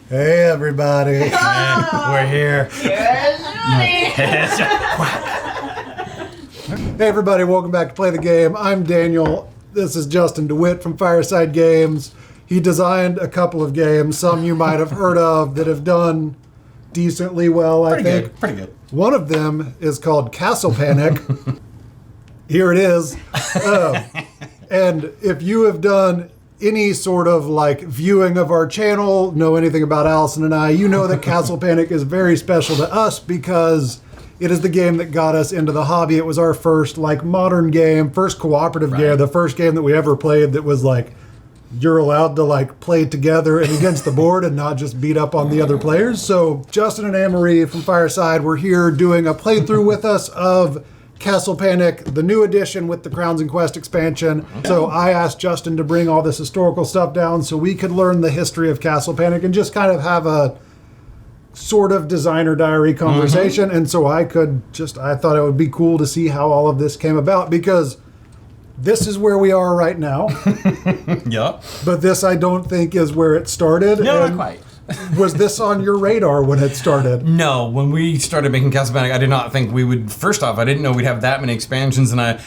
Hey, everybody. We're here. Hey, everybody. Welcome back to Play the Game. I'm Daniel. This is Justin DeWitt from Fireside Games. He designed a couple of games, some you might have heard of, that have done decently well, I think. Pretty good. One of them is called Castle Panic. Here it is. And if you have done any sort of like viewing of our channel, know anything about Allison and I, you know that Castle Panic is very special to us because it is the game that got us into the hobby. It was our first like modern game, first cooperative game, the first game that we ever played that was like you're allowed to like play together and against the board and not just beat up on the other players. So Justin and Anne-Marie from Fireside were here doing a playthrough with us of Castle Panic, the new edition with the Crowns and Quest expansion. So I asked Justin to bring all this historical stuff down so we could learn the history of Castle Panic and just kind of have a sort of designer diary conversation. And so I thought it would be cool to see how all of this came about because this is where we are right now. Yep. But this I don't think is where it started. No, And not quite. was this on your radar when it started? No, when we started making Castle Panic, I did not think we would. First off, I didn't know we'd have that many expansions, and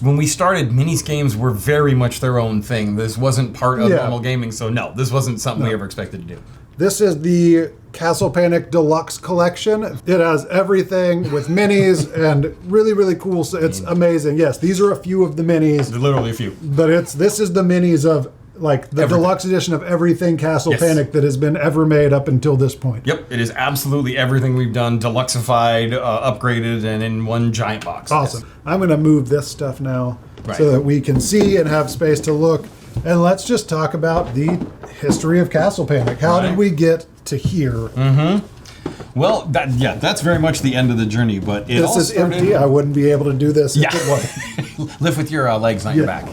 when we started, minis games were very much their own thing. This wasn't part of normal gaming, so no, this wasn't something we ever expected to do. This is the Castle Panic Deluxe Collection. It has everything with minis and really, really cool. So it's amazing. Yes, these are a few of the minis. Literally a few. But this is the minis of like the deluxe edition of everything Castle Panic that has been ever made up until this point. Yep, it is absolutely everything we've done, deluxified, upgraded, and in one giant box. Awesome. Yes. I'm going to move this stuff now so that we can see and have space to look. And let's just talk about the history of Castle Panic. How did we get to here? Well, that's very much the end of the journey, but this is empty. I wouldn't be able to do this if it wasn't. Lift with your legs, not your back.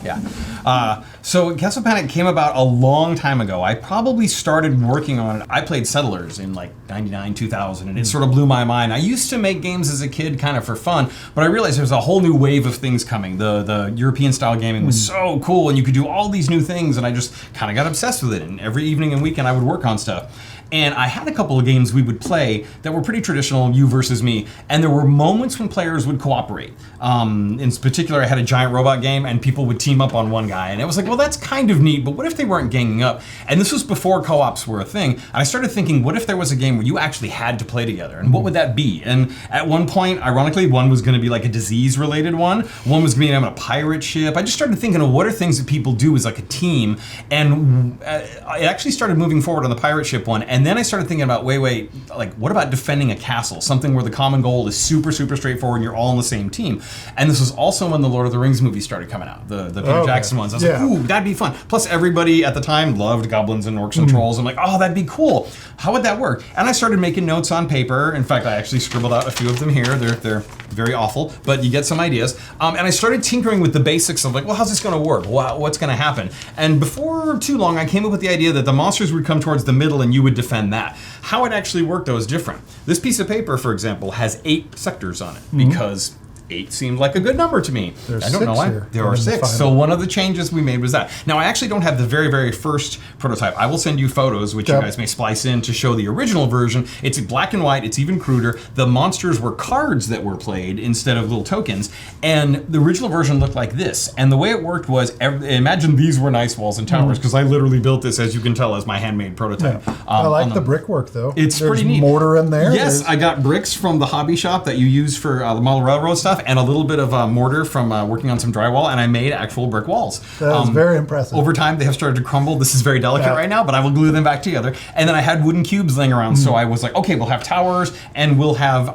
So Castle Panic came about a long time ago. I probably started working on it. I played Settlers in like 99, 2000, and it sort of blew my mind. I used to make games as a kid kind of for fun, but I realized there was a whole new wave of things coming. The European style gaming was so cool, and you could do all these new things, and I just kind of got obsessed with it. And every evening and weekend I would work on stuff. And I had a couple of games we would play that were pretty traditional, you versus me, and there were moments when players would cooperate. In particular, I had a giant robot game, and people would team up on one guy, and it was like, well, that's kind of neat, but what if they weren't ganging up? And this was before co-ops were a thing, and I started thinking, what if there was a game where you actually had to play together, and what would that be? And at one point, ironically, one was going to be like a disease-related one was going to be on a pirate ship. I just started thinking of what are things that people do as like a team, and I actually started moving forward on the pirate ship one, and then I started thinking about, wait, like, what about defending a castle? Something where the common goal is super, super straightforward and you're all on the same team. And this was also when the Lord of the Rings movies started coming out, the Peter Jackson ones. I was like, ooh, that'd be fun. Plus, everybody at the time loved goblins and orcs and trolls. I'm like, oh, that'd be cool. How would that work? And I started making notes on paper. In fact, I actually scribbled out a few of them here. They're very awful, but you get some ideas. And I started tinkering with the basics of like, well, how's this going to work? What's going to happen? And before too long, I came up with the idea that the monsters would come towards the middle and you would defend that. How it actually worked, though, is different. This piece of paper, for example, has 8 sectors on it because 8 seemed like a good number to me. There's I don't know why. Here. There are 6. So one of the changes we made was that. Now, I actually don't have the very, very first prototype. I will send you photos, which you guys may splice in to show the original version. It's black and white. It's even cruder. The monsters were cards that were played instead of little tokens. And the original version looked like this. And the way it worked was, imagine these were nice walls and towers, because I literally built this, as you can tell, as my handmade prototype. Yeah. I like the brickwork, though. It's pretty neat. Mortar in there. Yes, I got bricks from the hobby shop that you use for the model railroad stuff, and a little bit of mortar from working on some drywall, and I made actual brick walls. That is very impressive. Over time, they have started to crumble. This is very delicate right now, but I will glue them back together. And then I had wooden cubes laying around, so I was like, okay, we'll have towers, and we'll have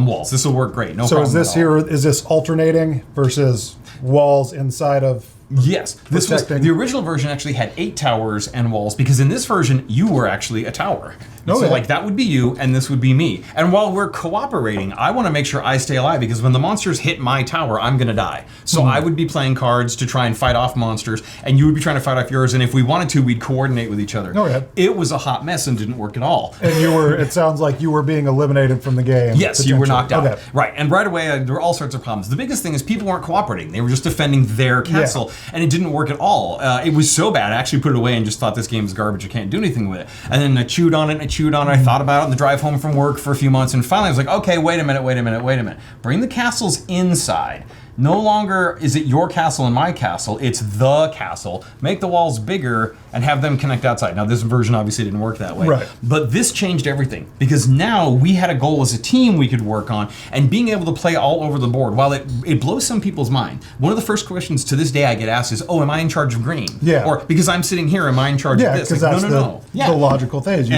walls. This will work great. No problem. So is this alternating versus walls inside of... Yes, the original version actually had 8 towers and walls, because in this version, you were actually a tower. So like that would be you, and this would be me. And while we're cooperating, I want to make sure I stay alive, because when the monsters hit my tower, I'm going to die. So I would be playing cards to try and fight off monsters, and you would be trying to fight off yours. And if we wanted to, we'd coordinate with each other. It was a hot mess and didn't work at all. And it sounds like you were being eliminated from the game. Yes, you were knocked out. Right, and right away there were all sorts of problems. The biggest thing is people weren't cooperating. They were just defending their castle, and it didn't work at all. It was so bad, I actually put it away and just thought this game is garbage, I can't do anything with it. And then I chewed on it, I thought about it on the drive home from work for a few months, and finally I was like, okay, wait a minute. Bring the castles inside. No longer is it your castle and my castle, it's the castle. Make the walls bigger and have them connect outside. Now this version obviously didn't work that way. Right. But this changed everything, because now we had a goal as a team we could work on, and being able to play all over the board, while it blows some people's mind. One of the first questions to this day I get asked is, oh, am I in charge of green? Yeah. Or because I'm sitting here, am I in charge of this? Because like, that's the logical thing is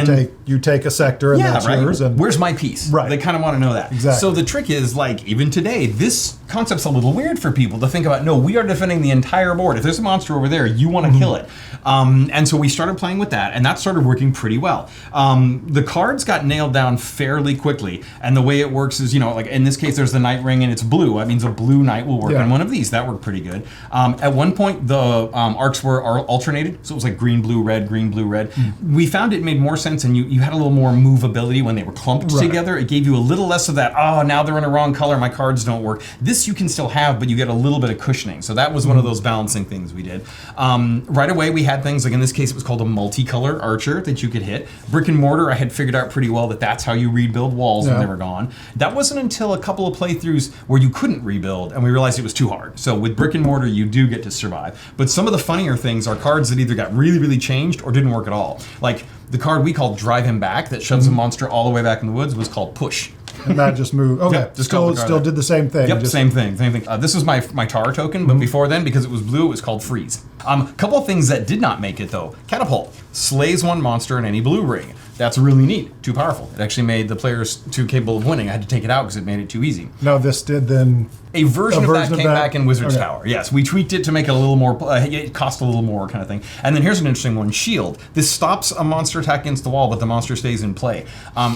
you take a sector and that's yours. And where's my piece? Right. They kind of want to know that. Exactly. So the trick is, like, even today, this concept's a little weird for people to think about. No, we are defending the entire board. If there's a monster over there, you want to kill it. And so we started playing with that, and that started working pretty well. The cards got nailed down fairly quickly, and the way it works is, like in this case, there's the knight ring and it's blue. That means a blue knight will work on one of these. That worked pretty good. At one point, the arcs were alternated, so it was like green, blue, red, green, blue, red. We found it made more sense, and you had a little more movability when they were clumped together. It gave you a little less of that, oh, now they're in a wrong color, my cards don't work. This you can still have, but you get a little bit of cushioning. So that was one of those balancing things we did. Right away, we had things like, in this case, it was called a multicolor archer that you could hit. Brick and mortar, I had figured out pretty well that that's how you rebuild walls when they were gone. That wasn't until a couple of playthroughs where you couldn't rebuild, and we realized it was too hard. So with brick and mortar, you do get to survive. But some of the funnier things are cards that either got really, really changed or didn't work at all. Like the card we called Drive Him Back that shoves a monster all the way back in the woods was called Push. And that just moved. Okay, Yep, just still did the same thing. Yep, same thing. This was my tar token, but before then, because it was blue, it was called Freeze. Couple of things that did not make it though. Catapult slays one monster in any blue ring. That's really neat. Too powerful. It actually made the players too capable of winning. I had to take it out because it made it too easy. Now this did then... A version of that came back in Wizard's Tower. Yes, we tweaked it to make it a little more, it cost a little more kind of thing. And then here's an interesting one, Shield. This stops a monster attack against the wall, but the monster stays in play.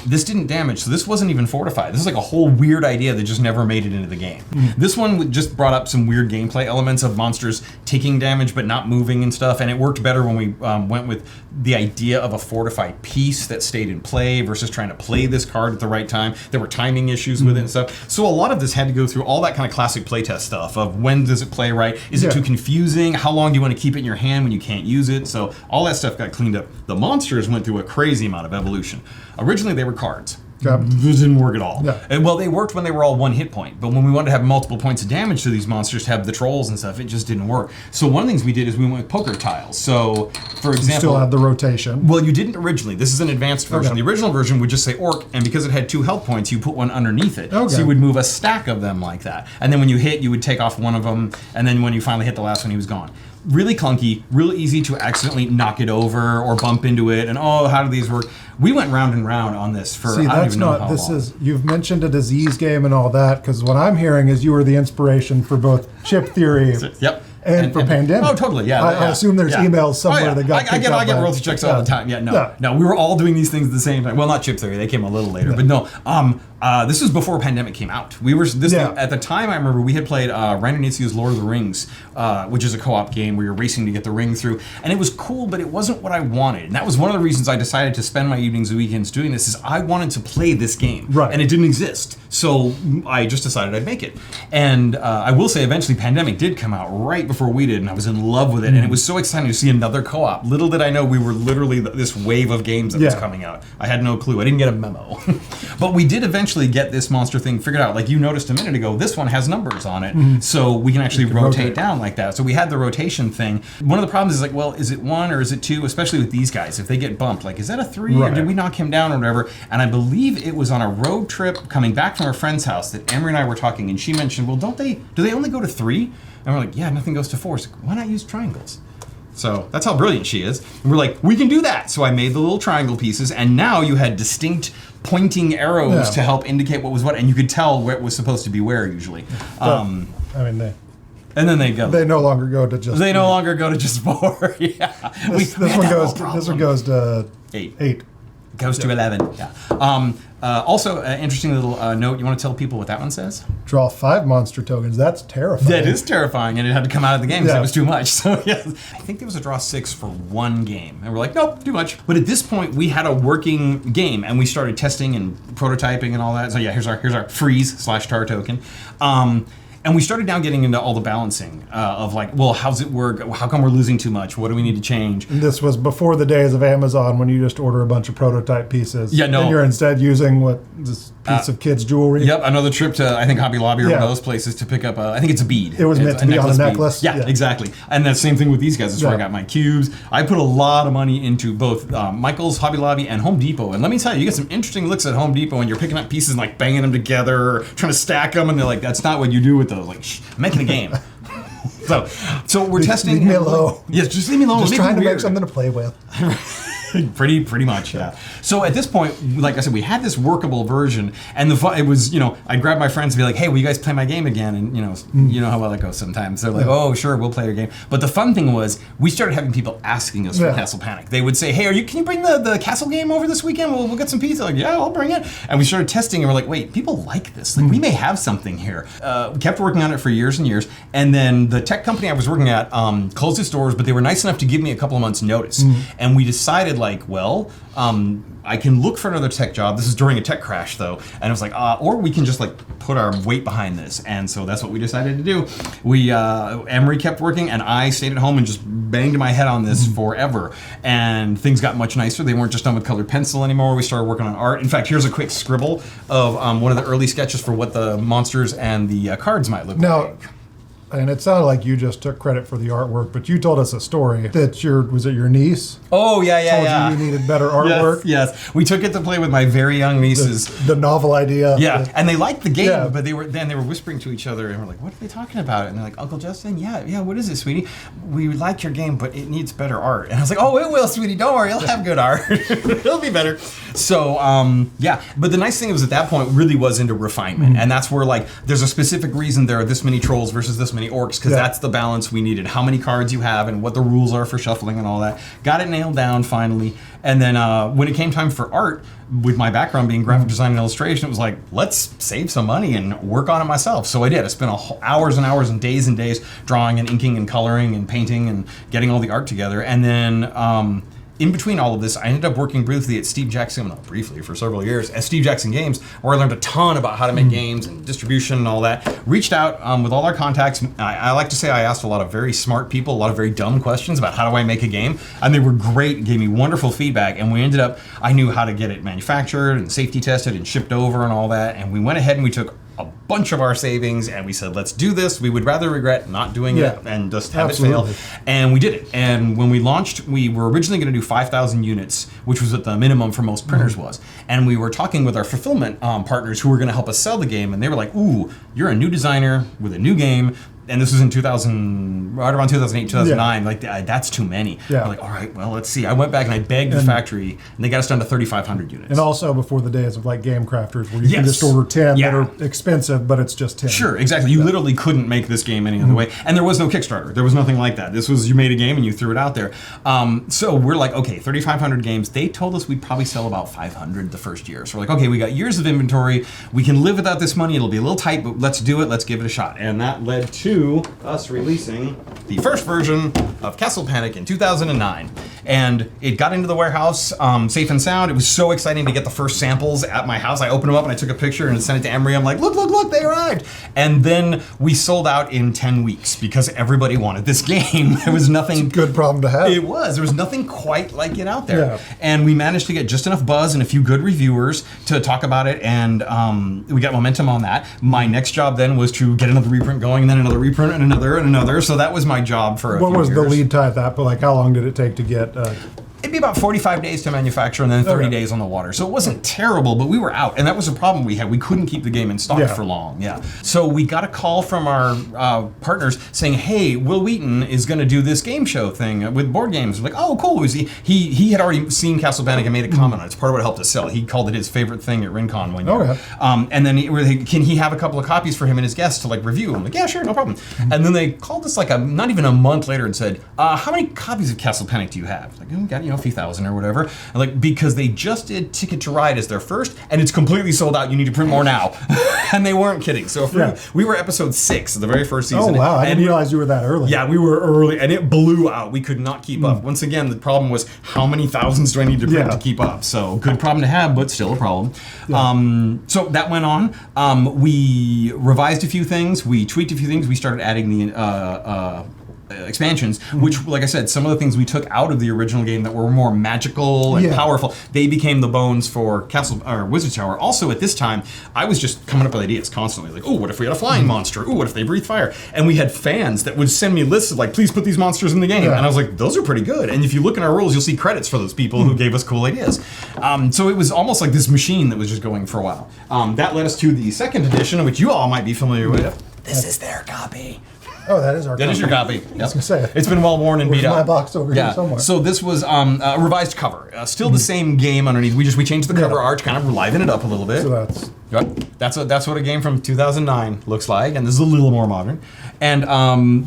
This didn't damage, so this wasn't even fortified. This is like a whole weird idea that just never made it into the game. This one just brought up some weird gameplay elements of monsters taking damage but not moving and stuff, and it worked better when we went with the idea of a fortified piece that stayed in play versus trying to play this card at the right time. There were timing issues with it and stuff. So a lot of this had to go through all that kind of classic playtest stuff of when does it play right? Is it too confusing? How long do you want to keep it in your hand when you can't use it? So all that stuff got cleaned up. The monsters went through a crazy amount of evolution. Originally they were cards. This didn't work at all. And, well, they worked when they were all one hit point, but when we wanted to have multiple points of damage to these monsters, to have the trolls and stuff, it just didn't work. So one of the things we did is we went with poker tiles. So, for example... You still had the rotation. Well, you didn't originally. This is an advanced version. The original version would just say orc, and because it had 2 health points, you put one underneath it. So you would move a stack of them like that. And then when you hit, you would take off one of them, and then when you finally hit the last one, he was gone. Really clunky, real easy to accidentally knock it over or bump into it, and oh, how do these work? We went round and round on this for I don't even know how long. You've mentioned a disease game and all that, because what I'm hearing is you were the inspiration for both chip theory and for Pandemic. Oh, totally, I assume there's emails somewhere that got I get royalty checks all the time. No, we were all doing these things at the same time. Well, not chip theory, they came a little later, but no. This was before Pandemic came out. We were at the time. I remember we had played Ryan Nitzi's Lord of the Rings, which is a co-op game where you're racing to get the ring through, and it was cool, but it wasn't what I wanted. And that was one of the reasons I decided to spend my evenings and weekends doing this. Is I wanted to play this game, and it didn't exist. So I just decided I'd make it. And I will say, eventually, Pandemic did come out right before we did, and I was in love with it. And it was so exciting to see another co-op. Little did I know we were literally this wave of games that was coming out. I had no clue. I didn't get a memo, but we did eventually get this monster thing figured out. Like you noticed a minute ago, this one has numbers on it, so we can actually rotate down like that. So we had the rotation thing. One of the problems is like, well, is it 1 or is it 2? Especially with these guys, if they get bumped, like, is that a 3 or did we knock him down or whatever? And I believe it was on a road trip coming back from a friend's house that Emery and I were talking, and she mentioned, well, do they only go to 3? And we're like, yeah, nothing goes to 4. So why not use triangles? So that's how brilliant she is. And we're like, we can do that. So I made the little triangle pieces, and now you had distinct pointing arrows to help indicate what was what, and you could tell what was supposed to be where usually. And then they no longer go to just. They no longer go to just 4. This one goes to 8. Goes to 11. Yeah. Also, interesting little note. You want to tell people what that one says? Draw 5 monster tokens. That's terrifying. That is terrifying, and it had to come out of the game because Yeah. it was too much. So yeah, I think there was a draw 6 for one game, and we're like, nope, too much. But at this point, we had a working game, and we started testing and prototyping and all that. So yeah, here's our freeze/tar token. And we started now getting into all the balancing of like, well, how's it work? How come we're losing too much? What do we need to change? And this was before the days of Amazon when you just order a bunch of prototype pieces. Yeah, no. And you're instead using this piece of kids' jewelry. Yep, another trip to, I think, Hobby Lobby or one Yeah. of those places to pick up, I think it's a bead. It was meant to be on a bead. necklace. Yeah, Yeah. exactly. And that same thing with these guys. That's where I Yeah. got my cubes. I put a lot of money into both Michael's, Hobby Lobby, and Home Depot. And let me tell you, you get some interesting looks at Home Depot when you're picking up pieces and like banging them together or trying to stack them. And they're like, that's not what you do with those. Like, shh, I'm making a game. So we're testing. Leave me alone. Yes, just leave me alone. Just Make it trying to make weird. something to play with. pretty much, yeah. So at this point, like I said, we had this workable version, and it was, I'd grab my friends and be like, "Hey, will you guys play my game again?" And you know how well that goes sometimes. They're like, "Oh, sure, we'll play your game." But the fun thing was, we started having people asking us for Yeah. Castle Panic. They would say, "Hey, can you bring the Castle game over this weekend? We'll get some pizza." Like, yeah, I'll bring it. And we started testing, and we're like, "Wait, people like this. Like, we may have something here." We kept working on it for years and years, and then the tech company I was working at closed its doors, but they were nice enough to give me a couple of months' notice, and we decided, like, well. I can look for another tech job. This is during a tech crash, though, and I was like, or we can just like put our weight behind this, and so that's what we decided to do. We Emery kept working, and I stayed at home and just banged my head on this forever. And things got much nicer. They weren't just done with colored pencil anymore. We started working on art. In fact, here's a quick scribble of one of the early sketches for what the monsters and the cards might look Now, like. and it sounded like you just took credit for the artwork, but you told us a story that was it your niece? Oh yeah, Told you needed better artwork. Yes, we took it to play with my very young nieces. The novel idea. Yeah, and they liked the game, Yeah. but they were whispering to each other, and we're like, "What are they talking about?" And they're like, "Uncle Justin, yeah, what is it, sweetie? We like your game, but it needs better art." And I was like, "Oh, it will, sweetie. Don't worry, it'll have good art. It'll be better." So, yeah. But the nice thing was at that point really was into refinement, and that's where like there's a specific reason there are this many trolls versus this many orcs because that's the balance we needed. How many cards you have and what the rules are for shuffling and all that. Got it nailed down finally. And then when it came time for art, with my background being graphic design and illustration, it was like, let's save some money and work on it myself. So I did. I spent hours and hours and days drawing and inking and coloring and painting and getting all the art together. And then in between all of this, I ended up working briefly at Steve Jackson, not briefly, for several years, at Steve Jackson Games, where I learned a ton about how to make games and distribution and all that. Reached out with all our contacts. I like to say I asked a lot of very smart people, a lot of very dumb questions about how do I make a game, and they were great, gave me wonderful feedback, and we ended up, I knew how to get it manufactured and safety tested and shipped over and all that, and we went ahead and we took a bunch of our savings and we said, let's do this. We would rather regret not doing it and just have it fail. And we did it. And when we launched, we were originally going to do 5,000 units, which was what the minimum for most printers was. And we were talking with our fulfillment partners who were going to help us sell the game. And they were like, ooh, you're a new designer with a new game. And this was in right around 2008, 2009. Like, that's too many. Yeah. We're like, all right, well, let's see. I went back and I begged the factory, and they got us down to 3,500 units. And also before the days of like game crafters where you can just order 10 that are expensive, but it's just 10. Sure, exactly. You literally couldn't make this game any other way. And there was no Kickstarter. There was nothing like that. This was, you made a game and you threw it out there. So we're like, okay, 3,500 games. They told us we'd probably sell about 500 the first year. So we're like, okay, we got years of inventory. We can live without this money. It'll be a little tight, but let's do it. Let's give it a shot. And that led to us releasing the first version of Castle Panic in 2009. And it got into the warehouse safe and sound. It was so exciting to get the first samples at my house. I opened them up and I took a picture and sent it to Emery. I'm like, look, they arrived. And then we sold out in 10 weeks because everybody wanted this game. There was nothing... It's a good problem to have. It was. There was nothing quite like it out there. Yeah. And we managed to get just enough buzz and a few good reviewers to talk about it, and we got momentum on that. My next job then was to get another reprint going, and then another reprint, and another. So that was my job for a few What was years. the lead time at that? But like, how long did it take to get... It'd be about 45 days to manufacture and then 30 days on the water. So it wasn't terrible, but we were out. And that was a problem we had. We couldn't keep the game in stock for long. Yeah. So we got a call from our partners saying, hey, Will Wheaton is going to do this game show thing with board games. We're like, oh, cool. He had already seen Castle Panic and made a comment on it. It's part of what helped us sell. He called it his favorite thing at RinCon one year. Okay. And then can he have a couple of copies for him and his guests to like review? I'm like, yeah, sure, no problem. And then they called us like not even a month later and said, how many copies of Castle Panic do you have? Like, oh, got a few thousand or whatever. Like, because they just did Ticket to Ride as their first, and it's completely sold out. You need to print more now. And they weren't kidding. So we were episode 6 of the very first season. Oh, wow. I didn't realize you were that early. Yeah, we were early, and it blew out. We could not keep up. Once again, the problem was, how many thousands do I need to print to keep up? So, good problem to have, but still a problem. Yeah. So that went on. We revised a few things. We tweaked a few things. We started adding the expansions, which, like I said, some of the things we took out of the original game that were more magical and powerful, they became the bones for Castle or Wizard's Tower. Also, at this time, I was just coming up with ideas constantly, like, oh, what if we had a flying monster? Oh, what if they breathe fire? And we had fans that would send me lists of, like, please put these monsters in the game. And I was like, those are pretty good. And if you look in our rules, you'll see credits for those people who gave us cool ideas. So it was almost like this machine that was just going for a while. That led us to the second edition, which you all might be familiar with. This is their copy. Oh, that is our copy. That is your copy. I was going to say. It's been well worn and beat up. My box over here somewhere. So this was a revised cover. Still the same game underneath. We changed the cover art, kind of liven it up a little bit. So that's what a game from 2009 looks like, and this is a little more modern. And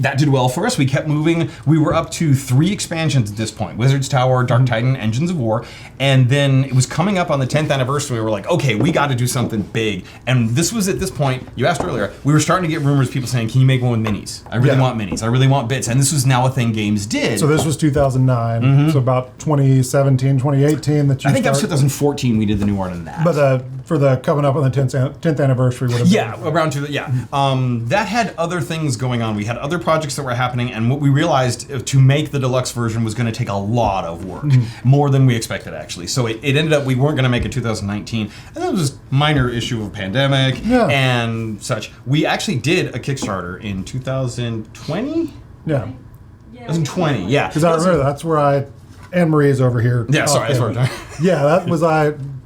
that did well for us. We kept moving. We were up to 3 expansions at this point: Wizard's Tower, Dark Titan, Engines of War. And then it was coming up on the 10th anniversary. We were like, okay, we got to do something big. And this was at this point. You asked earlier. We were starting to get rumors, people saying, "Can you make one with minis? I really want minis. I really want bits." And this was now a thing games did. So this was 2009. So about 2017, 2018 that you. I think that was 2014. We did the new art on that. But for the coming up on the 10th anniversary would have been. Around to that had other things going on. We had other projects that were happening, and what we realized to make the deluxe version was going to take a lot of work, more than we expected actually. So it ended up we weren't going to make it 2019, and that was a minor issue of a pandemic and such. We actually did a Kickstarter in 2020. Yeah. 2020. Yeah. Because I remember that's where Anne Marie's over here. Yeah. Sorry. That's where yeah, that was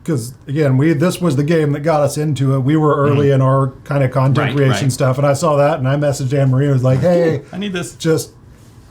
because again, this was the game that got us into it. We were early in our kind of content creation stuff, and I saw that, and I messaged Anne Marie and was like, "Hey, I need this." Just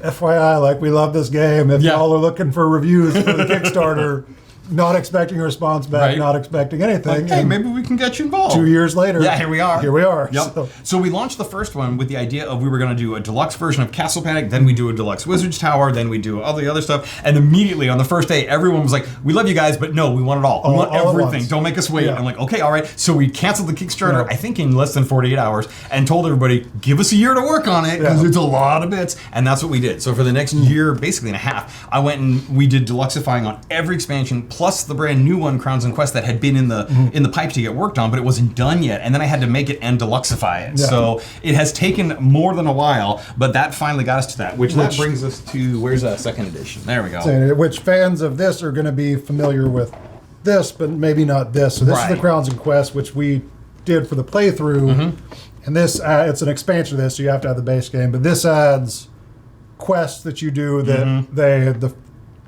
FYI, like, we love this game. If y'all are looking for reviews for the Kickstarter, not expecting a response back, not expecting anything. Like, hey, maybe we can get you involved. 2 years later. Yeah, here we are. Here we are. Yep. So we launched the first one with the idea of we were going to do a deluxe version of Castle Panic, then we do a deluxe Wizard's Tower, then we do all the other stuff. And immediately on the first day, everyone was like, we love you guys, but no, we want it all. We want everything. Don't make us wait. I'm like, okay, all right. So we canceled the Kickstarter, I think in less than 48 hours, and told everybody, give us a year to work on it, because it's a lot of bits. And that's what we did. So for the next year, basically and a half, I went and we did deluxifying on every expansion, plus the brand new one, Crowns and Quest, that had been in the pipe to get worked on, but it wasn't done yet. And then I had to make it and deluxify it. So it has taken more than a while, but that finally got us to that, which that brings us to, where's that second edition? There we go. Which fans of this are going to be familiar with this, but maybe not this. So this is the Crowns and Quest, which we did for the playthrough. And this, it's an expansion of this, so you have to have the base game, but this adds quests that you do that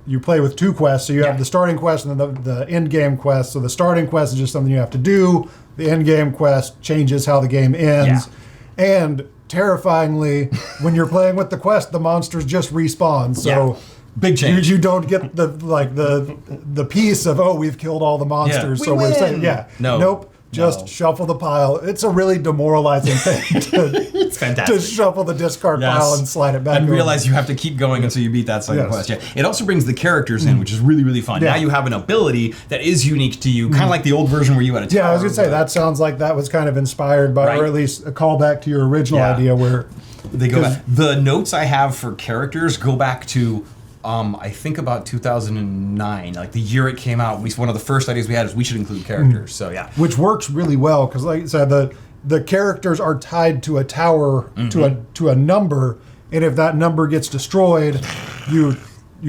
you play with 2 quests. So you have the starting quest and then the end game quest. So the starting quest is just something you have to do. The end game quest changes how the game ends. And terrifyingly, when you're playing with the quest, the monsters just respawn. So big change. You don't get the piece of, oh, we've killed all the monsters. So we're saying, nope. Just shuffle the pile. It's a really demoralizing thing it's fantastic. to shuffle the discard pile and slide it back. And realize you have to keep going until you beat that second quest. Yeah. It also brings the characters in, which is really, really fun. Now you have an ability that is unique to you, kind of like the old version where you had a tower. Yeah, I was going to say, that sounds like that was kind of inspired by, or at least a callback to your original idea where... They go back. The notes I have for characters go back to... I think about 2009, like the year it came out. One of the first ideas we had is we should include characters. So which works really well because, like I said, the characters are tied to a tower to a number, and if that number gets destroyed, you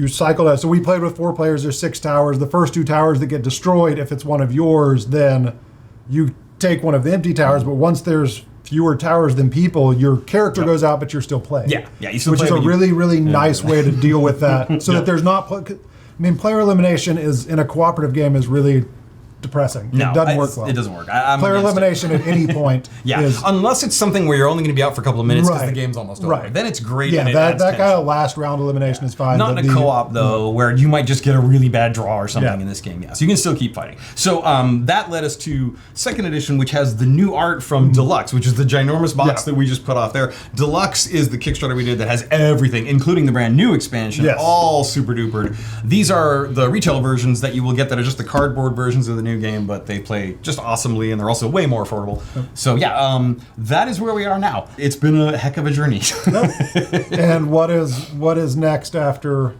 cycle that. So we played with 4 players. There's 6 towers. The first 2 towers that get destroyed, if it's one of yours, then you take one of the empty towers. But once there's fewer towers than people, your character goes out, but you're still playing. You still which play, is a really, really nice way to deal with that, so that there's not. I mean, player elimination is in a cooperative game is really depressing. No, it doesn't work well. It doesn't work. I'm Player against elimination at any point is... Unless it's something where you're only going to be out for a couple of minutes because Right. the game's almost over. Right. Then it's great. Yeah, and it that adds kind tension. of last round elimination is fine. Not but in a co-op though, where you might just get a really bad draw or something Yeah. in this game. Yeah, so you can still keep fighting. So that led us to second edition, which has the new art from Deluxe, which is the ginormous box that we just put off there. Deluxe is the Kickstarter we did that has everything, including the brand new expansion, Yes. all super dupered. These are the retail versions that you will get that are just the cardboard versions of the new game, but they play just awesomely, and they're also way more affordable. So that is where we are now. It's been a heck of a journey. And what is next after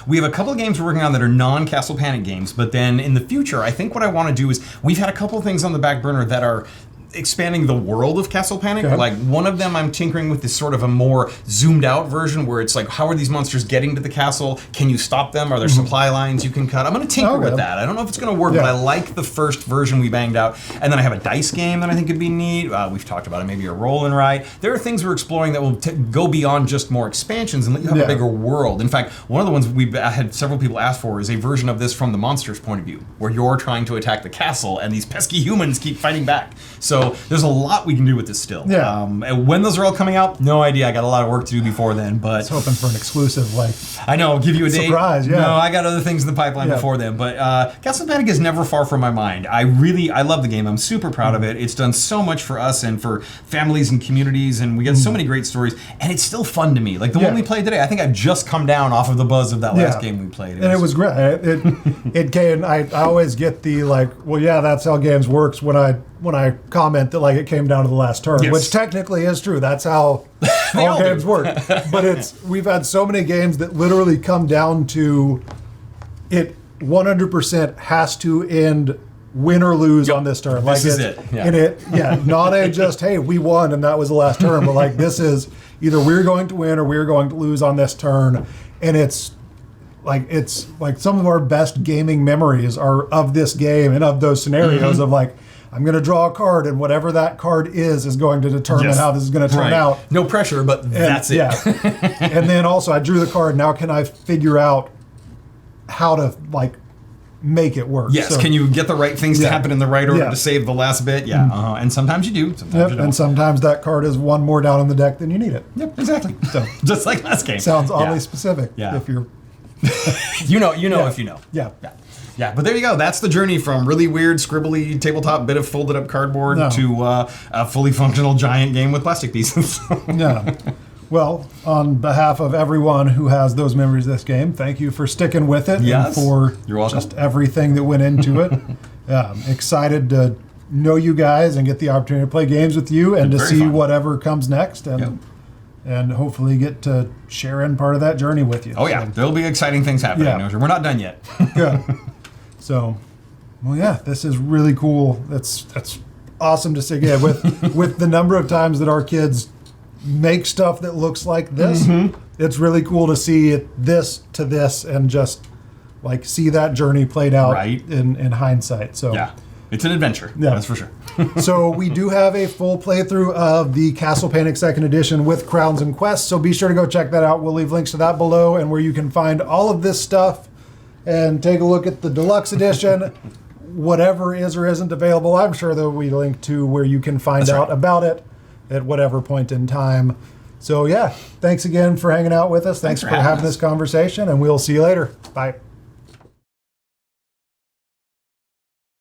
We have a couple of games we're working on that are non-Castle Panic games, but then in the future, I think what I want to do is, we've had a couple of things on the back burner that are expanding the world of Castle Panic. Okay. Like one of them I'm tinkering with is sort of a more zoomed out version where it's like, how are these monsters getting to the castle? Can you stop them? Are there supply lines you can cut? I'm going to tinker with that. I don't know if it's going to work, but I like the first version we banged out. And then I have a dice game that I think could be neat. We've talked about it, maybe a roll and write. There are things we're exploring that will go beyond just more expansions and let you have a bigger world. In fact, one of the ones we've had several people ask for is a version of this from the monster's point of view, where you're trying to attack the castle and these pesky humans keep fighting back. So there's a lot we can do with this still. Yeah. And when those are all coming out, no idea. I got a lot of work to do before then, but... I was hoping for an exclusive, like... I know, give you a date. Surprise, yeah. No, I got other things in the pipeline before then, but Castle Panic is never far from my mind. I love the game. I'm super proud of it. It's done so much for us and for families and communities, and we get so many great stories, and it's still fun to me. Like the one we played today, I think I've just come down off of the buzz of that last game we played. It was great. It came. I always get the like, well, yeah, that's how games works when I comment that like it came down to the last turn, which technically is true. That's how all games work. But we've had so many games that literally come down to it 100% has to end win or lose on this turn. This is it. Yeah. And not a just, hey, we won and that was the last turn, but like this is either we're going to win or we're going to lose on this turn. And it's like some of our best gaming memories are of this game and of those scenarios of like, I'm going to draw a card, and whatever that card is going to determine how this is going to turn out. No pressure, but that's it. Yeah. And then also, I drew the card. Now, can I figure out how to like make it work? Yes. Can you get the right things to happen in the right order to save the last bit? Yeah. And sometimes you do. Sometimes you don't. And sometimes that card is one more down on the deck than you need it. Yep. Exactly. So just like last game. Sounds oddly specific. Yeah. If you're, you know if you know. Yeah. Yeah, but there you go. That's the journey from really weird, scribbly tabletop bit of folded up cardboard to a fully functional giant game with plastic pieces. Yeah. Well, on behalf of everyone who has those memories of this game, thank you for sticking with it and for You're welcome. just everything that went into it. Excited to know you guys and get the opportunity to play games with you and to see fun. whatever comes next and hopefully get to share in part of that journey with you. Oh yeah, there'll be exciting things happening. Yeah. We're not done yet. Good. So, well, yeah, this is really cool. That's awesome to see. Yeah, with the number of times that our kids make stuff that looks like this, it's really cool to see this to this and just like see that journey played out in hindsight. So yeah, it's an adventure. Yeah, that's for sure. So we do have a full playthrough of the Castle Panic Second Edition with Crowns and Quests. So be sure to go check that out. We'll leave links to that below and where you can find all of this stuff. And take a look at the deluxe edition. Whatever is or isn't available, I'm sure there will be a link to where you can find out about it at whatever point in time. So yeah, thanks again for hanging out with us. Thanks for having this conversation, and we'll see you later. Bye.